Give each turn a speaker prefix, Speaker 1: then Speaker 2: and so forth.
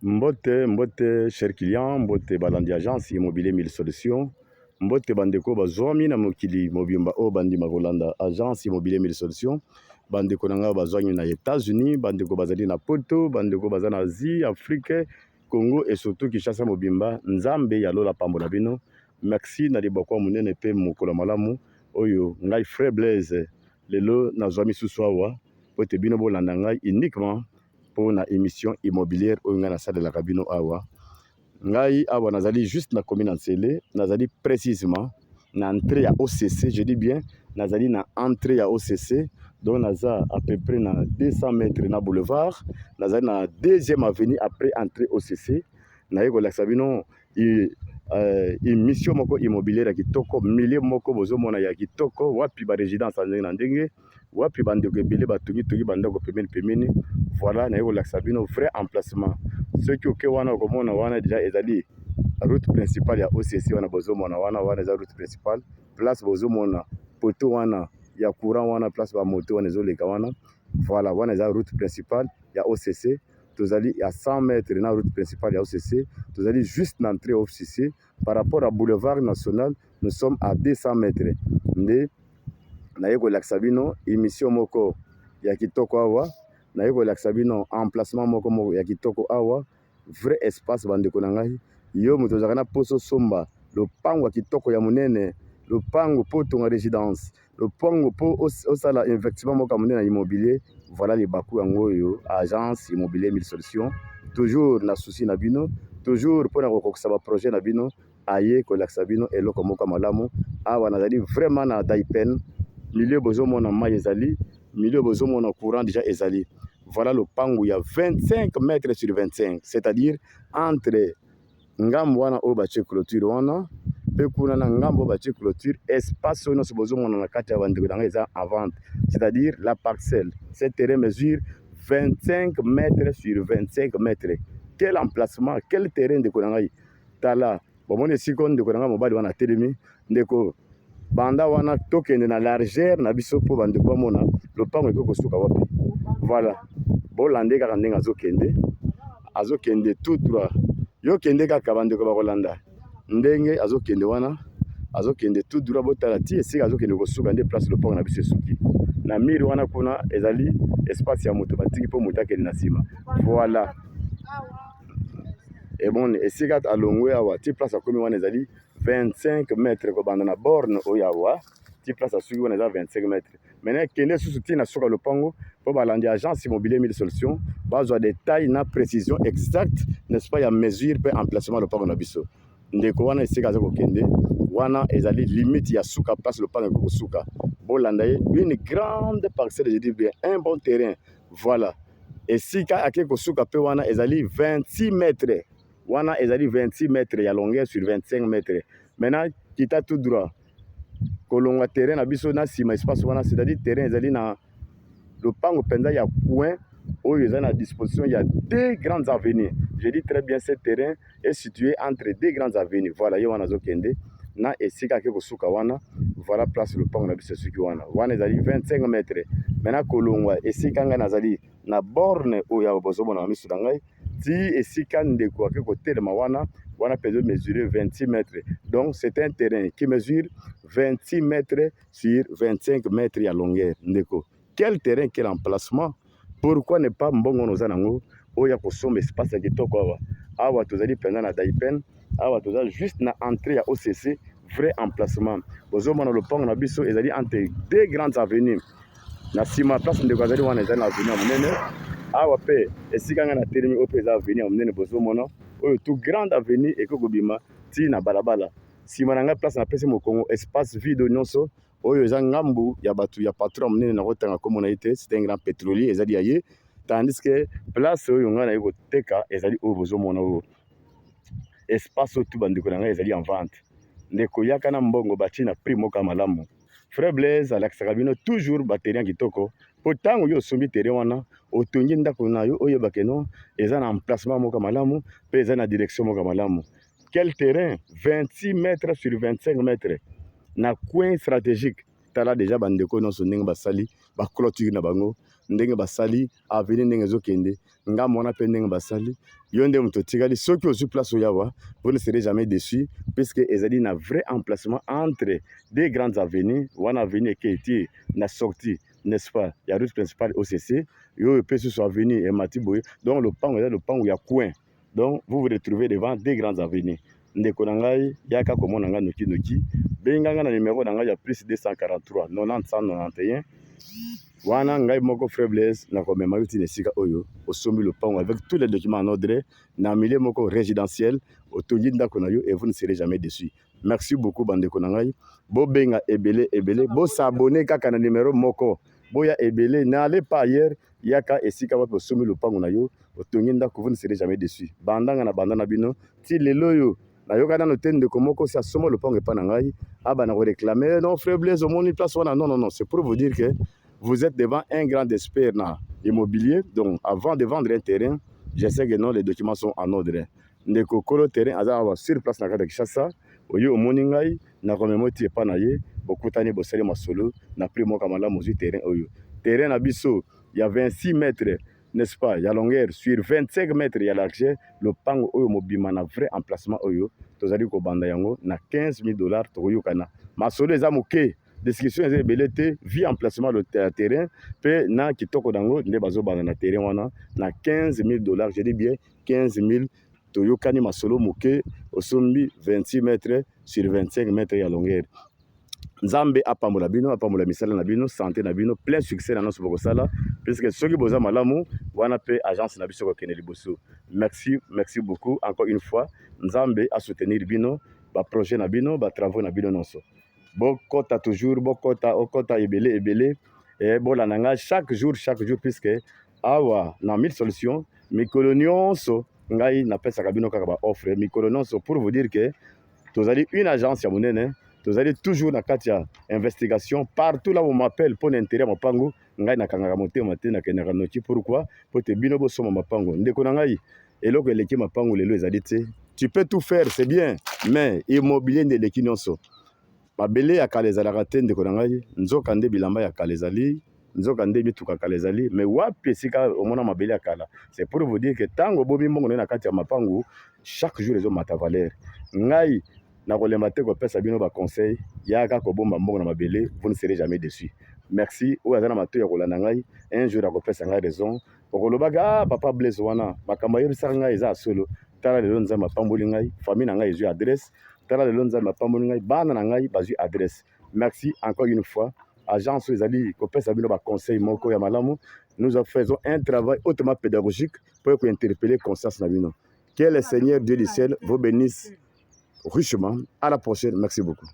Speaker 1: Mbote, cher client, mbote balandi agence immobilier 1000 solutions. Mbote bandeko bazwami na mokili mobimba o bandi makolanda agence immobilier 1000 solutions. Bandeko nanga bazwami na États-Unis, bandeko bazali na Poto, bandeko bazali na Asie, Afrique, Congo et surtout Kinshasa mobimba. Nzambe ya lola pambola bino. Merci na libakwa munene pe mokolo malamu oyo ngai Frère Blaise lelo nazwami suswawa pote bino bolanda ngai uniquement pour na émission immobilière oyo ngai nasalelaka bino awa. Ngai awa nazali juste na commune Nsele, nazali précisément na entrée ya OCC, je dis bien nazali na entrée ya OCC, donc naza à peu près na 200 mètres na boulevard, nazali na deuxième avenue après entrée OCC. Naye kolakisa bino émission moko immobilière ya kitoko, milieu moko bozomona ya kitoko, wapi ba résidence ndenge na ndenge, wapi bandeko ebele batongi bandako pemeni. Voilà, naye kolakisa bino vrai emplacement. Ceux qui oke wana komona wana déjà ezali route principale ya OCC wana bozomona wana eza route principale, place bozomona poto wana ya courant wana, place ba moto wana ezoleka wana. Voilà, wana eza route principale ya OCC. Tozali à 100 mètres na route principale ya OCC. Tozali juste l'entrée OCC. Par rapport à boulevard national, nous sommes à 200 mètres. Nde naye kolakisa bino émission moko ya kitoko awa. Naye kolakisa bino emplacement moko ya kitoko awa. Vrai espace bandeko na ngai. Yo moto ozalaka na poso somba lopango ya kitoko ya munene, lopango po tonga résidence, lopango po osala investissement moko munene na immobilier. Voilà les bakou yango yo agence immobilier 1000 solutions. Toujours na souci na bino, toujours pour na kokokisa ba projet na bino aye kolakisa bino eloko moko malamu. Awa nazali vraiment na Daipen, milieu bozomona mai ezali, milieu bozomona courant déjà ezali. Voilà le pango, il y a 25 mètres sur 25, c'est-à-dire entre ngambo wana o bache clôture wana pe kuna na ngambo bache clôture, espace oyo nyonso bozomona na kati ya bandeko na ngai eza en vente, c'est-à-dire la parcelle. Ce terrain mesure 25 mètres sur 25 mètres. Quel emplacement, quel terrain ndeko na ngai. Tala bomone siko ndeko na ngai mobali wana telemi, ndeko banda wana tokende na largeur na biso po bandeko bamona lopango eko kosuka wapi. Voilà, bolande kaka ndenge azokende tout droit. Yo kende kaka bandeko bakolanda ndenge azokende wana, azokende tout droit botala ti esika azokende kosuka nde place lopango na biso esuki. Na mire wana kuna ezali espace ya moto batiki po moto akende na nsima. Voilà. Et bon, esika alongwe awa ti place akomi wana ezali 25 mètres kobanda na borne oyo awa ti place asuki wana eza 25 mètres. Maintenant kende susu ti na suka lopango po balandi agence immobilier 1000 solutions bazwa détail na précision exacte, n'est-ce pas, ya mesure pe emplacement lopango na biso. Ndeko wana esika aza kokende wana ezali limite ya suka place lopango eko kosuka. Bolanda ye une grande parcelle, je dis bien un bon terrain. Voilà. Esika ake kosuka pe wana ezali 26 mètres. Wana ezali 26 mètres ya longueur sur 25 mètres. Maintenant kita tout droit kolonga terrain na biso na sima espace wana, c'est-à-dire terrain ezali na lopango penza ya coin oyo eza na disposition ya deux grandes avenues. Je dis très bien, ce terrain est situé entre deux grandes avenues. Voilà, yo wana zokende na esika ke kosuka wana. Voilà place lopango na biso suki wana. Wana ezali 25 mètres. Maintenant kolongwa esika nga nazali na borne oyo bozomona na miso na ngai ti esika ndeko ake kotelema wana peut mesurer 26 mètres. Donc c'est un terrain qui mesure 26 mètres sur 25 mètres ya longueur. Ndeko, quel terrain, quel emplacement? Pourquoi ne pas mbongo noza nango oya kosomba espace ya kitoko awa. Awa tozali penza na Daipen, awa tozali juste na entrée ya OCC, vrai emplacement. Bozomona lopango na biso ezali entre deux grandes avenues. Na sima place ndeko azali wana ezali na avenue ya monene. Awa pe esika nga na telemi oyo pe eza avenue ya monene bozomona oyo tout grande avenue ekoko bima ti na balabala. Sima na nga place na pesi mokongo espace vide nyonso oyo eza ngambu ya batu ya patron monene na kotanga komona ite, c'est un grand pétrolier ezali ya ye. Tandis que place oyo nga na ye koteka ezali oyo bozomona oyo espace oyo tu bandeko na ngai ezali en vente. Ndeko yaka na mbongo bati na prix moko malamu. Frère Blaise alakisaka bino toujours bateri ya kitoko Pourtant yo sombi terrain wana otongi ndako na yo oyo bakeno eza na emplacement moko malamu pe eza na direction moko malamu. Quel terrain? 26 mètres sur 25 mètres na coin stratégique. Tala déjà bandeko nyonso ndenge basali ba clôture na bango ndenge basali avenir ndenge ezokende ngambo wana pe ndenge basali yo nde moto tikali soki ozwi place oyawa vous ne serez jamais déçu puisque ezali na vrai emplacement entre deux grandes avenues wana avenue eketi na sortie n'est-ce pas ya route principale OCC yo pe sur avenue Mati Boye donc le pango ya coin donc vous vous retrouvez devant deux grandes avenues ndeko na ngai yaka komona nga noki noki benganga na numéro na ngai ya plus 243 90 191 wana ngai moko frère Blaise na komema yuti nesika oyo osombi lopango avec tous les documents en ordre na milieu moko résidentiel otongi ndako na yo et vous ne serez jamais déçu. Merci beaucoup bandeko na ngai bo benga ebele bo s'abonner kaka na numéro moko boya ebele n'allez pas ailleurs yaka esika wapi osombi lopango na yo otongi ndako vous ne serez jamais déçu. Bandanga na bandana bino ti lelo yo na yoka na note ndeko moko si asoma lopango epa na ngai aba na ko réclamer non frère Blaise au moni place wana non c'est pour vous dire que vous êtes devant un grand expert dans l'immobilier. Donc, avant de vendre un terrain, je sais que non, les documents sont en ordre. Ndeko kolo terrain, aza sur place na kata Kishasa. Oyo omoningai na komemoti epa na ye, bokutani bosali masolo na prix mo kamala mozu terrain oyo. Terrain na biso, il y a 26 mètres, n'est-ce pas? Il y a longueur sur 25 mètres, il y a largeur. Le pango oyo mobima na vrai emplacement oyo. Tozali ko banda yango na $15 000 toyo kana. Masolo eza moke. Description est belete vie emplacement le terrain pe na kitoko dango nde bazo bana na terrain wana na $15 000 je dis bien 15 000 toyokani masolo moke osombi 26 mètres sur 25 mètres ya longueur. Nzambe apambola bino apambola misala na bino santé na bino plein succès na noso bokosala puisque soki boza malamu wana pe agence na biso ko kene liboso. Merci beaucoup encore une fois. Nzambe a soutenir bino ba projet na bino ba travaux na bino nonso. Bokota toujours bokota okota ebele et bolananga chaque jour puisque awa na 1000 solutions mikolo nyonso ngai na pesa kabino kaka ba offre mikolo nyonso pour vous dire que tozali une agence ya monene tozali toujours na kati ya investigation partout là où on m'appelle pour l'intérêt mapango ngai na kangaka motema te na kenaka noki pourquoi pour te bino bosoma mapango ndeko na ngai eloko eleki mapango lelo ezali te tu peux tout faire c'est bien mais immobilier ndeleki nyonso mabele ya kala ezalaka te ndeko na ngai nzoka nde bilamba ya kala ezali nzoka nde mituka kala ezali mais wapi esika omona mabele ya kala c'est pour vous dire que tango bobi mbongo na kati ya mapangu chaque jour ezomata valeur ngai na kolemba te kopesa bino ba conseil yaka kobomba mbongo na mabele vous ne serez jamais déçu. Merci oyo aza na matoyi ya kolanda ngai un jour akopesa ngai raison okolobaka papa Blaise wana makambo ayebisaka ngai eza solo tala lelo nzambe apamboli ngai famille na ngai ezwi adresse tala lelo nzambe apamboli ngai bana na ngai bazwi adresse. Merci encore une fois agence ezali kopesa bino ba conseil moko ya malamu nous faisons un travail hautement pédagogique pour interpeller conscience na bino. Que le Seigneur Dieu du ciel vous bénisse richement. À la prochaine. Merci beaucoup.